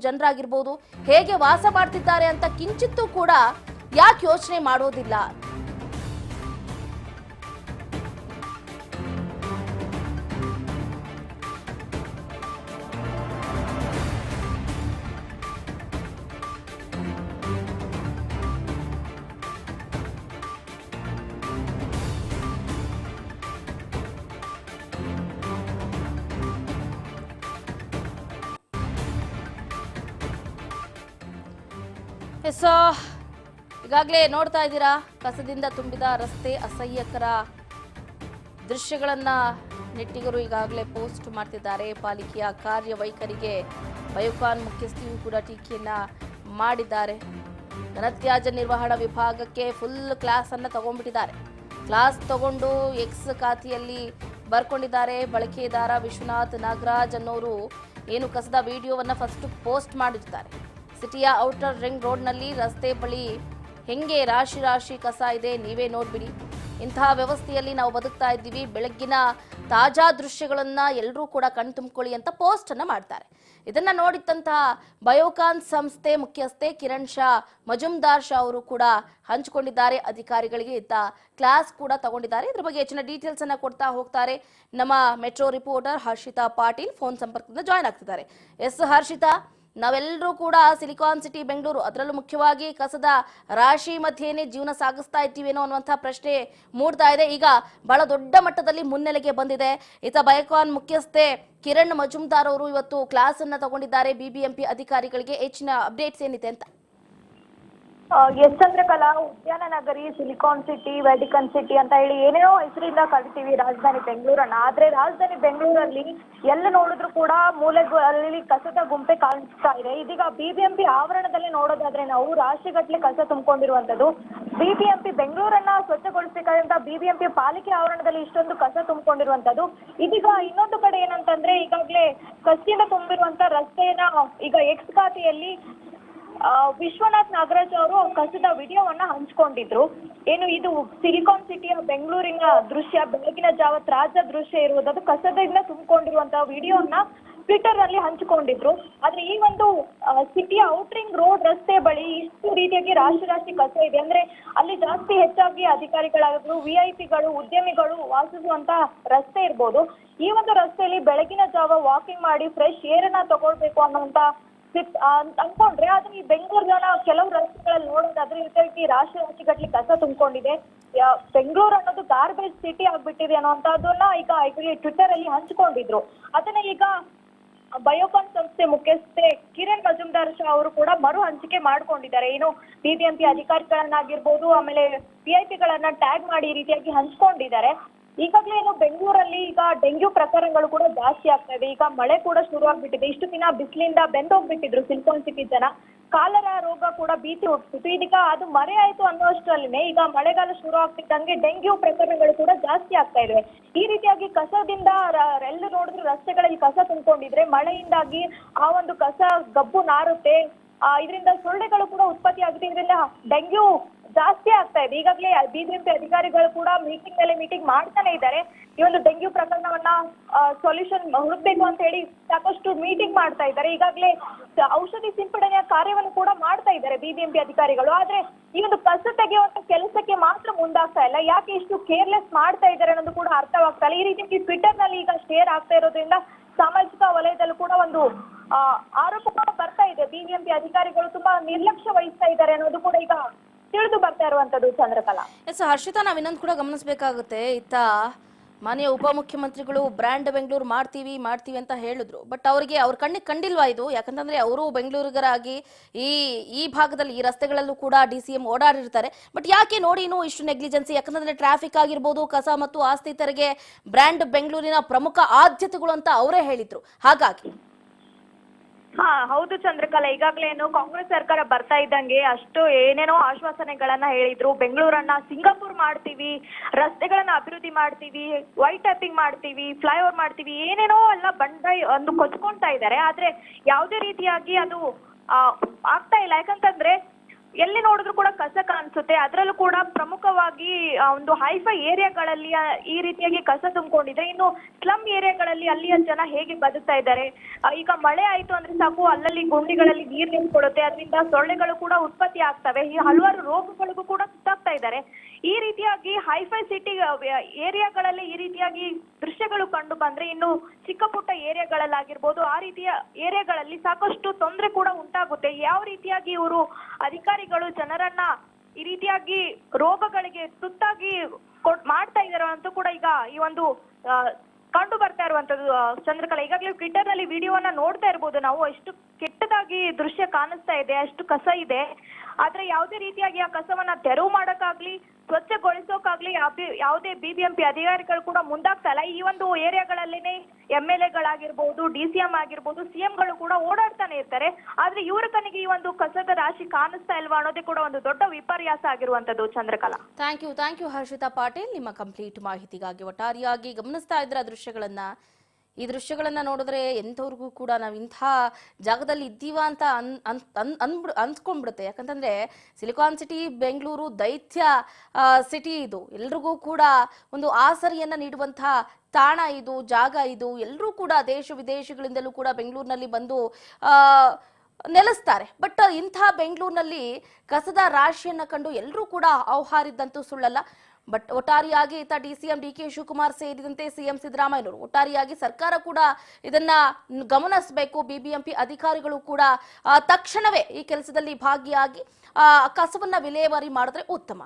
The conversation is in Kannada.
ಜನರಾಗಿರ್ಬೋದು ಹೇಗೆ ವಾಸ ಮಾಡ್ತಿದ್ದಾರೆ ಅಂತ ಕಿಂಚಿತ್ತೂ ಕೂಡ ಯಾಕೆ ಯೋಚನೆ ಮಾಡೋದಿಲ್ಲ? ಎಸ್, ಈಗಾಗಲೇ ನೋಡ್ತಾ ಇದ್ದೀರಾ ಕಸದಿಂದ ತುಂಬಿದ ರಸ್ತೆ, ಅಸಹ್ಯಕರ ದೃಶ್ಯಗಳನ್ನ ನೆಟ್ಟಿಗರು ಈಗಾಗಲೇ ಪೋಸ್ಟ್ ಮಾಡ್ತಿದ್ದಾರೆ. ಪಾಲಿಕೆಯ ಕಾರ್ಯವೈಖರಿಗೆ ಬಯೋಕಾನ್ ಮುಖ್ಯಸ್ಥಿಯೂ ಕೂಡ ಟೀಕೆಯನ್ನ ಮಾಡಿದ್ದಾರೆ. ಘನತ್ಯಾಜ್ಯ ನಿರ್ವಹಣಾ ವಿಭಾಗಕ್ಕೆ ಫುಲ್ ಕ್ಲಾಸ್ ಅನ್ನ ತಗೊಂಡ್ಬಿಟ್ಟಿದ್ದಾರೆ. ಕ್ಲಾಸ್ ತಗೊಂಡು ಎಕ್ಸ್ ಖಾತೆಯಲ್ಲಿ ಬರ್ಕೊಂಡಿದ್ದಾರೆ. ಬಳಕೆದಾರ ವಿಶ್ವನಾಥ್ ನಾಗರಾಜ್ ಅನ್ನೋರು ಏನು ಕಸದ ವಿಡಿಯೋವನ್ನ ಫಸ್ಟ್ ಪೋಸ್ಟ್ ಮಾಡಿರ್ತಾರೆ. ಸಿಟಿಯ ಔಟರ್ ರಿಂಗ್ ರೋಡ್ನಲ್ಲಿ ರಸ್ತೆ ಬಳಿ ಹೆಂಗೆ ರಾಶಿ ರಾಶಿ ಕಸ ಇದೆ ನೀವೇ ನೋಡ್ಬಿಡಿ. ಇಂತಹ ವ್ಯವಸ್ಥೆಯಲ್ಲಿ ನಾವು ಬದುಕ್ತಾ ಇದ್ದೀವಿ. ಬೆಳಗ್ಗಿನ ತಾಜಾ ದೃಶ್ಯಗಳನ್ನ ಎಲ್ಲರೂ ಕೂಡ ಕಣ್ತುಂಬಿಕೊಳ್ಳಿ ಅಂತ ಪೋಸ್ಟ್ ಅನ್ನ ಮಾಡ್ತಾರೆ. ಇದನ್ನ ನೋಡಿದಂತಹ ಬಯೋಕಾನ್ ಸಂಸ್ಥೆ ಮುಖ್ಯಸ್ಥೆ ಕಿರಣ್ ಶಾ ಮಜುಮ್ದಾರ್ ಶಾ ಅವರು ಕೂಡ ಹಂಚಿಕೊಂಡಿದ್ದಾರೆ. ಅಧಿಕಾರಿಗಳಿಗೆ ಇತ್ತ ಕ್ಲಾಸ್ ಕೂಡ ತಗೊಂಡಿದ್ದಾರೆ. ಇದ್ರ ಬಗ್ಗೆ ಹೆಚ್ಚಿನ ಡೀಟೇಲ್ಸ್ ಅನ್ನ ಕೊಡ್ತಾ ಹೋಗ್ತಾರೆ ನಮ್ಮ metro reporter Harshita Patil. Phone ಸಂಪರ್ಕದಿಂದ ಜಾಯ್ನ್ ಆಗ್ತಿದ್ದಾರೆ. ಎಸ್ ಹರ್ಷಿತಾ, ನಾವೆಲ್ಲರೂ ಕೂಡ ಸಿಲಿಕಾನ್ ಸಿಟಿ ಬೆಂಗಳೂರು, ಅದರಲ್ಲೂ ಮುಖ್ಯವಾಗಿ ಕಸದ ರಾಶಿ ಮಧ್ಯೆನೇ ಜೀವನ ಸಾಗಿಸ್ತಾ ಇದ್ದೀವೇನೋ ಅನ್ನುವಂಥ ಪ್ರಶ್ನೆ ಮೂಡ್ತಾ ಇದೆ. ಈಗ ಬಹಳ ದೊಡ್ಡ ಮಟ್ಟದಲ್ಲಿ ಮುನ್ನೆಲೆಗೆ ಬಂದಿದೆ. ಈತ ಬಯೋಕಾನ್ ಮುಖ್ಯಸ್ಥೆ ಕಿರಣ್ ಮಜುಮ್ದಾರ್ ಅವರು ಇವತ್ತು ಕ್ಲಾಸ್ ಅನ್ನ ತಗೊಂಡಿದ್ದಾರೆ ಬಿಬಿಎಂಪಿ ಅಧಿಕಾರಿಗಳಿಗೆ. ಹೆಚ್ಚಿನ ಅಪ್ಡೇಟ್ಸ್ ಏನಿದೆ ಅಂತ? ಎಸ್ ಚಂದ್ರಕಲಾ, ಉದ್ಯಾನ ನಗರಿ, ಸಿಲಿಕಾನ್ ಸಿಟಿ, ವ್ಯಾಟಿಕನ್ ಸಿಟಿ ಅಂತ ಹೇಳಿ ಏನೇನೋ ಹೆಸರಿಂದ ಕರಿತೀವಿ ರಾಜಧಾನಿ ಬೆಂಗಳೂರನ್ನ. ಆದ್ರೆ ರಾಜಧಾನಿ ಬೆಂಗಳೂರಲ್ಲಿ ಎಲ್ಲ ನೋಡಿದ್ರು ಕೂಡ ಮೂಲೆಗಳಲ್ಲಿ ಕಸದ ಗುಂಪೆ ಕಾಣಿಸ್ತಾ ಇದೆ. ಇದೀಗ ಬಿಬಿಎಂಪಿ ಆವರಣದಲ್ಲಿ ನೋಡೋದಾದ್ರೆ ನಾವು ರಾಶಿಗಟ್ಟಲೆ ಕಸ ತುಂಬಿಕೊಂಡಿರುವಂತದ್ದು. ಬಿಬಿಎಂಪಿ ಬೆಂಗಳೂರನ್ನ ಸ್ವಚ್ಛಗೊಳಿಸಬೇಕಾದಂತ ಬಿಬಿಎಂಪಿ ಪಾಲಿಕೆ ಆವರಣದಲ್ಲಿ ಇಷ್ಟೊಂದು ಕಸ ತುಂಬಿಕೊಂಡಿರುವಂತದ್ದು. ಇದೀಗ ಇನ್ನೊಂದು ಕಡೆ ಏನಂತಂದ್ರೆ ಈಗಾಗಲೇ ಕಸದಿಂದ ತುಂಬಿರುವಂತ ರಸ್ತೆಯನ್ನ ಈಗ ಎಕ್ಸ್ ಖಾತೆಯಲ್ಲಿ ವಿಶ್ವನಾಥ್ ನಾಗರಾಜ್ ಅವರು ಕಸದ ವಿಡಿಯೋವನ್ನ ಹಂಚ್ಕೊಂಡಿದ್ರು. ಏನು ಇದು ಸಿಲಿಕಾನ್ ಸಿಟಿಯ ಬೆಂಗಳೂರಿನ ದೃಶ್ಯ, ಬೆಳಗಿನ ಜಾವ ತಾಜಾ ದೃಶ್ಯ ಇರುವುದು. ಕಸದಿಂದ ತುಂಬಿಕೊಂಡಿರುವಂತಹ ವಿಡಿಯೋವನ್ನ ಟ್ವಿಟರ್ ನಲ್ಲಿ ಹಂಚಿಕೊಂಡಿದ್ರು. ಆದ್ರೆ ಈ ಒಂದು ಸಿಟಿಯ ಔಟ್ರಿಂಗ್ ರೋಡ್ ರಸ್ತೆ ಬಳಿ ಇಷ್ಟು ರೀತಿಯಾಗಿ ರಾಶಿ ರಾಶಿ ಕಸ ಇದೆ. ಅಂದ್ರೆ ಅಲ್ಲಿ ಜಾಸ್ತಿ ಹೆಚ್ಚಾಗಿ ಅಧಿಕಾರಿಗಳಾದ್ರು, ವಿಐಪಿಗಳು, ಉದ್ಯಮಿಗಳು ವಾಸಿಸುವಂತ ರಸ್ತೆ ಇರ್ಬೋದು. ಈ ಒಂದು ರಸ್ತೆಯಲ್ಲಿ ಬೆಳಗಿನ ಜಾವ ವಾಕಿಂಗ್ ಮಾಡಿ ಫ್ರೆಶ್ ಏರ್ ಅನ್ನ ತಗೊಳ್ಬೇಕು ಅನ್ನುವಂತ ಅನ್ಕೊಂಡ್ರೆ, ಆದ್ರೆ ಈ ಬೆಂಗಳೂರು ಜನ ಕೆಲವು ರಸ್ತೆಗಳಲ್ಲಿ ನೋಡೋದಾದ್ರೆ ಈ ರೀತಿ ರಾಶಿ ರಾಶಿ ಗಟ್ಲೆ ಕಸ ತುಂಬಿಕೊಂಡಿದೆ. ಬೆಂಗಳೂರು ಅನ್ನೋದು ಗಾರ್ಬೇಜ್ ಸಿಟಿ ಆಗ್ಬಿಟ್ಟಿದೆ ಅನ್ನೋಂಥದ್ದನ್ನ ಈಗ ಟ್ವಿಟರ್ ಅಲ್ಲಿ ಹಂಚಿಕೊಂಡಿದ್ರು. ಅದನ್ನ ಈಗ ಬಯೋಕಾನ್ ಸಂಸ್ಥೆ ಮುಖ್ಯಸ್ಥೆ ಕಿರಣ್ ಮಜುಮ್ದಾರ್ ಶಾ ಅವರು ಕೂಡ ಮರು ಹಂಚಿಕೆ ಮಾಡ್ಕೊಂಡಿದ್ದಾರೆ. ಏನು ಬಿಬಿಎಂಪಿ ಅಧಿಕಾರಿಗಳನ್ನಾಗಿರ್ಬೋದು, ಆಮೇಲೆ ವಿಐಪಿಗಳನ್ನ ಟ್ಯಾಗ್ ಮಾಡಿ ಈ ರೀತಿಯಾಗಿ ಹಂಚ್ಕೊಂಡಿದ್ದಾರೆ. ಈಗಾಗಲೇ ಏನು ಬೆಂಗಳೂರಲ್ಲಿ ಈಗ ಡೆಂಗ್ಯೂ ಪ್ರಕರಣಗಳು ಕೂಡ ಜಾಸ್ತಿ ಆಗ್ತಾ ಇದೆ. ಈಗ ಮಳೆ ಕೂಡ ಶುರು ಆಗ್ಬಿಟ್ಟಿದೆ. ಇಷ್ಟು ದಿನ ಬಿಸಿಲಿಂದ ಬೆಂದೋಗ್ಬಿಟ್ಟಿದ್ರು ಸಿಲಿಕಾನ್ ಸಿಟಿ ಜನ. ಕಾಲರ ರೋಗ ಕೂಡ ಭೀತಿ ಹುಟ್ಟಿತ್ತು. ಇದೀಗ ಅದು ಮರೆ ಆಯ್ತು ಅನ್ನೋಷ್ಟರಲ್ಲಿನೇ ಈಗ ಮಳೆಗಾಲ ಶುರು ಆಗ್ತಿದ್ದಂಗೆ ಡೆಂಗ್ಯೂ ಪ್ರಕರಣಗಳು ಕೂಡ ಜಾಸ್ತಿ ಆಗ್ತಾ ಇವೆ. ಈ ರೀತಿಯಾಗಿ ಕಸದಿಂದ ಎಲ್ಲ ನೋಡಿದ್ರು ರಸ್ತೆಗಳಲ್ಲಿ ಕಸ ತುಂಬಿಕೊಂಡಿದ್ರೆ ಮಳೆಯಿಂದಾಗಿ ಆ ಒಂದು ಕಸ ಗಬ್ಬು ನಾರುತ್ತೆ. ಇದರಿಂದ ಸೊಳ್ಳೆಗಳು ಕೂಡ ಉತ್ಪತ್ತಿ ಆಗುತ್ತೆ. ಇದರಿಂದ ಡೆಂಗ್ಯೂ ಜಾಸ್ತಿ ಆಗ್ತಾ ಇದೆ. ಈಗಾಗಲೇ ಬಿಬಿಎಂಪಿ ಅಧಿಕಾರಿಗಳು ಕೂಡ ಮೀಟಿಂಗ್ ಮೇಲೆ ಮೀಟಿಂಗ್ ಮಾಡ್ತಾನೆ ಇದ್ದಾರೆ. ಈ ಒಂದು ಡೆಂಗ್ಯೂ ಪ್ರಕರಣವನ್ನ ಸೊಲ್ಯೂಷನ್ ಹುಡುಕ್ಬೇಕು ಅಂತ ಹೇಳಿ ಸಾಕಷ್ಟು ಮೀಟಿಂಗ್ ಮಾಡ್ತಾ ಇದ್ದಾರೆ. ಈಗಾಗಲೇ ಔಷಧಿ ಸಿಂಪಡಣೆಯ ಕಾರ್ಯವನ್ನು ಕೂಡ ಮಾಡ್ತಾ ಇದ್ದಾರೆ ಬಿಬಿಎಂಪಿ ಅಧಿಕಾರಿಗಳು. ಆದ್ರೆ ಈ ಒಂದು ಕಸ ತೆಗೆಯುವಂತ ಕೆಲಸಕ್ಕೆ ಮಾತ್ರ ಮುಂದಾಗ್ತಾ ಇಲ್ಲ. ಯಾಕೆ ಇಷ್ಟು ಕೇರ್ಲೆಸ್ ಮಾಡ್ತಾ ಇದ್ದಾರೆ ಅನ್ನೋದು ಕೂಡ ಅರ್ಥವಾಗ್ತಾ ಇಲ್ಲ. ಈ ರೀತಿ ಟ್ವಿಟರ್ ನಲ್ಲಿ ಈಗ ಶೇರ್ ಆಗ್ತಾ ಇರೋದ್ರಿಂದ ಸಾಮಾಜಿಕ ವಲಯದಲ್ಲೂ ಕೂಡ ಒಂದು ಆರೋಪ ಕೂಡ ಬರ್ತಾ ಇದೆ. ಬಿಬಿಎಂಪಿ ಅಧಿಕಾರಿಗಳು ತುಂಬಾ ನಿರ್ಲಕ್ಷ್ಯ ವಹಿಸ್ತಾ ಇದ್ದಾರೆ ಅನ್ನೋದು ಕೂಡ ಈಗ ತಿಳಿದು ಬರ್ತಾ ಇರುವಂತದ್ದು ಚಂದ್ರಕಲಾ. ಎಸ್ ಹರ್ಷಿತಾ, ನಾವ್ ಇನ್ನೊಂದು ಕೂಡ ಗಮನಿಸಬೇಕಾಗುತ್ತೆ. ಇತ್ತ ಮಾನ್ಯ ಉಪಮುಖ್ಯಮಂತ್ರಿಗಳು ಬ್ರ್ಯಾಂಡ್ ಬೆಂಗಳೂರು ಮಾಡ್ತೀವಿ ಅಂತ ಹೇಳಿದ್ರು. ಬಟ್ ಅವ್ರಿಗೆ ಅವ್ರ ಕಣ್ಣಿಗೆ ಕಂಡಿಲ್ವಾ ಇದು? ಯಾಕಂತಂದ್ರೆ ಅವರು ಬೆಂಗಳೂರಿಗರಾಗಿ ಈ ಭಾಗದಲ್ಲಿ ಈ ರಸ್ತೆಗಳಲ್ಲೂ ಕೂಡ DCM ಓಡಾಡಿರ್ತಾರೆ. ಬಟ್ ಯಾಕೆ ನೋಡಿ ಇನ್ನು ಇಷ್ಟು ನೆಗ್ಲಿಜೆನ್ಸಿ? ಯಾಕಂತಂದ್ರೆ ಟ್ರಾಫಿಕ್ ಆಗಿರ್ಬೋದು, ಕಸ ಮತ್ತು ಆಸ್ತಿ ತೆರಿಗೆ ಬ್ರ್ಯಾಂಡ್ ಬೆಂಗಳೂರಿನ ಪ್ರಮುಖ ಆದ್ಯತೆಗಳು ಅಂತ ಅವರೇ ಹೇಳಿದ್ರು. ಹಾಗಾಗಿ ಹೌದು ಚಂದ್ರಕಲಾ, ಈಗಾಗಲೇ ಏನು ಕಾಂಗ್ರೆಸ್ ಸರ್ಕಾರ ಬರ್ತಾ ಇದ್ದಂಗೆ ಅಷ್ಟು ಏನೇನೋ ಆಶ್ವಾಸನೆಗಳನ್ನ ಹೇಳಿದ್ರು. ಬೆಂಗಳೂರನ್ನ ಸಿಂಗಾಪುರ್ ಮಾಡ್ತೀವಿ, ರಸ್ತೆಗಳನ್ನ ಅಭಿವೃದ್ಧಿ ಮಾಡ್ತೀವಿ, ವೈಟ್ ಟ್ಯಾಪಿಂಗ್ ಮಾಡ್ತೀವಿ, ಫ್ಲೈಓವರ್ ಮಾಡ್ತೀವಿ, ಏನೇನೋ ಎಲ್ಲ ಬಂಡಾಯಿ ಒಂದು ಕೊಚ್ಕೊಂತಾ ಇದ್ದಾರೆ. ಆದ್ರೆ ಯಾವುದೇ ರೀತಿಯಾಗಿ ಅದು ಆಗ್ತಾ ಇಲ್ಲ. ಯಾಕಂತಂದ್ರೆ ಎಲ್ಲಿ ನೋಡಿದ್ರು ಕೂಡ ಕಸ ಕಾಣಿಸುತ್ತೆ. ಅದರಲ್ಲೂ ಕೂಡ ಪ್ರಮುಖವಾಗಿ ಒಂದು ಹೈಫೈ ಏರಿಯಾಗಳಲ್ಲಿ ಈ ರೀತಿಯಾಗಿ ಕಸ ತುಂಬಿಕೊಂಡಿದೆ. ಇನ್ನು ಸ್ಲಮ್ ಏರಿಯಾಗಳಲ್ಲಿ ಅಲ್ಲಿಯ ಜನ ಹೇಗೆ ಬದುಕ್ತಾ ಇದ್ದಾರೆ? ಈಗ ಮಳೆ ಆಯ್ತು ಅಂದ್ರೆ ಸಾಕು, ಅಲ್ಲಲ್ಲಿ ಗುಂಡಿಗಳಲ್ಲಿ ನೀರು ನಿಂತ್ಕೊಳ್ಳುತ್ತೆ, ಅದರಿಂದ ಸೊಳ್ಳೆಗಳು ಕೂಡ ಉತ್ಪತ್ತಿ ಆಗ್ತವೆ. ಈ ಹಲವಾರು ರೋಗಗಳಿಗೂ ಕೂಡ ತುತ್ತಾಗ್ತಾ ಇದ್ದಾರೆ. ಈ ರೀತಿಯಾಗಿ ಹೈಫೈ ಸಿಟಿ ಏರಿಯಾಗಳಲ್ಲಿ ಈ ರೀತಿಯಾಗಿ ದೃಶ್ಯಗಳು ಕಂಡು ಬಂದ್ರೆ, ಇನ್ನು ಚಿಕ್ಕ ಪುಟ್ಟ ಏರಿಯಾಗಳಲ್ಲಾಗಿರ್ಬೋದು ಆ ರೀತಿಯ ಏರಿಯಾಗಳಲ್ಲಿ ಸಾಕಷ್ಟು ತೊಂದರೆ ಕೂಡ ಉಂಟಾಗುತ್ತೆ. ಯಾವ ರೀತಿಯಾಗಿ ಇವರು ಅಧಿಕಾರಿಗಳು ಜನರನ್ನ ಈ ರೀತಿಯಾಗಿ ರೋಗಗಳಿಗೆ ತುತ್ತಾಗಿ ಮಾಡ್ತಾ ಇದಾರೆ ಅಂತ ಕೂಡ ಈಗ ಈ ಒಂದು ಕಂಡು ಬರ್ತಾ ಇರುವಂತದ್ದು ಚಂದ್ರಕಲಾ. ಈಗಾಗಲೇ ಟ್ವಿಟರ್ ನಲ್ಲಿ ವಿಡಿಯೋವನ್ನ ನೋಡ್ತಾ ಇರ್ಬೋದು ನಾವು, ಎಷ್ಟು ಕೆಟ್ಟದಾಗಿ ದೃಶ್ಯ ಕಾಣಿಸ್ತಾ ಇದೆ, ಅಷ್ಟು ಕಸ ಇದೆ. ಆದ್ರೆ ಯಾವುದೇ ರೀತಿಯಾಗಿ ಆ ಕಸವನ್ನ ತೆರವು ಮಾಡಕ್ಕಾಗ್ಲಿ, ಸ್ವಚ್ಛಗೊಳಿಸೋಕಾಗ್ಲಿ ಯಾವುದೇ ಬಿಬಿಎಂಪಿ ಅಧಿಕಾರಿಗಳು ಕೂಡ ಮುಂದಾಗ್ತಾ ಇಲ್ಲ. ಈ ಒಂದು ಏರಿಯಾಗಳಲ್ಲೇನೆ MLAಗಳಾಗಿರ್ಬೋದು, DCM ಆಗಿರ್ಬೋದು, CM ಗಳು ಕೂಡ ಓಡಾಡ್ತಾನೆ ಇರ್ತಾರೆ. ಆದ್ರೆ ಇವರ ಕಣ್ಣಿಗೆ ಈ ಒಂದು ಕಸದ ರಾಶಿ ಕಾಣಿಸ್ತಾ ಇಲ್ವಾ ಅನ್ನೋದೇ ಕೂಡ ಒಂದು ದೊಡ್ಡ ವಿಪರ್ಯಾಸ ಆಗಿರುವಂತದ್ದು ಚಂದ್ರಕಲಾ. ಥ್ಯಾಂಕ್ ಯು ಹರ್ಷಿತಾ ಪಾಟೀಲ್, ನಿಮ್ಮ ಕಂಪ್ಲೀಟ್ ಮಾಹಿತಿಗಾಗಿ. ಒಟ್ಟಾರೆಯಾಗಿ ಗಮನಿಸ್ತಾ ಇದ್ರ ದೃಶ್ಯಗಳನ್ನ, ಈ ದೃಶ್ಯಗಳನ್ನ ನೋಡಿದ್ರೆ ಎಂಥವ್ರಿಗೂ ಕೂಡ ನಾವು ಇಂಥ ಜಾಗದಲ್ಲಿ ಇದ್ದೀವಾ ಅಂತ ಅನ್ಸ್ಕೊಂಡ್ಬಿಡುತ್ತೆ. ಯಾಕಂತಂದ್ರೆ ಸಿಲಿಕಾನ್ ಸಿಟಿ ಬೆಂಗಳೂರು ದೈತ್ಯ ಸಿಟಿ ಇದು. ಎಲ್ರಿಗೂ ಕೂಡ ಒಂದು ಆಸರಿಯನ್ನ ನೀಡುವಂತಹ ತಾಣ ಇದು, ಜಾಗ ಇದು. ಎಲ್ಲರೂ ಕೂಡ ದೇಶ ವಿದೇಶಗಳಿಂದಲೂ ಕೂಡ ಬೆಂಗಳೂರಿನಲ್ಲಿ ಬಂದು ನೆಲೆಸ್ತಾರೆ. ಬಟ್ ಇಂಥ ಬೆಂಗಳೂರಿನಲ್ಲಿ ಕಸದ ರಾಶಿಯನ್ನ ಕಂಡು ಎಲ್ಲರೂ ಕೂಡ ಔಹಾರಿದ್ದಂತೂ ಸುಳ್ಳಲ್ಲ. ಬಟ್ ಒಟ್ಟಾರೆಯಾಗಿ ಈತ DCM DK ಶಿವಕುಮಾರ್ ಸೇರಿದಂತೆ CM ಸಿದ್ದರಾಮಯ್ಯನವರು, ಒಟ್ಟಾರೆಯಾಗಿ ಸರ್ಕಾರ ಕೂಡ ಇದನ್ನ ಗಮನಿಸಬೇಕು. BBMP ಅಧಿಕಾರಿಗಳು ಕೂಡ ತಕ್ಷಣವೇ ಈ ಕೆಲಸದಲ್ಲಿ ಭಾಗಿಯಾಗಿ ಕಸವನ್ನ ವಿಲೇವಾರಿ ಮಾಡಿದ್ರೆ ಉತ್ತಮ.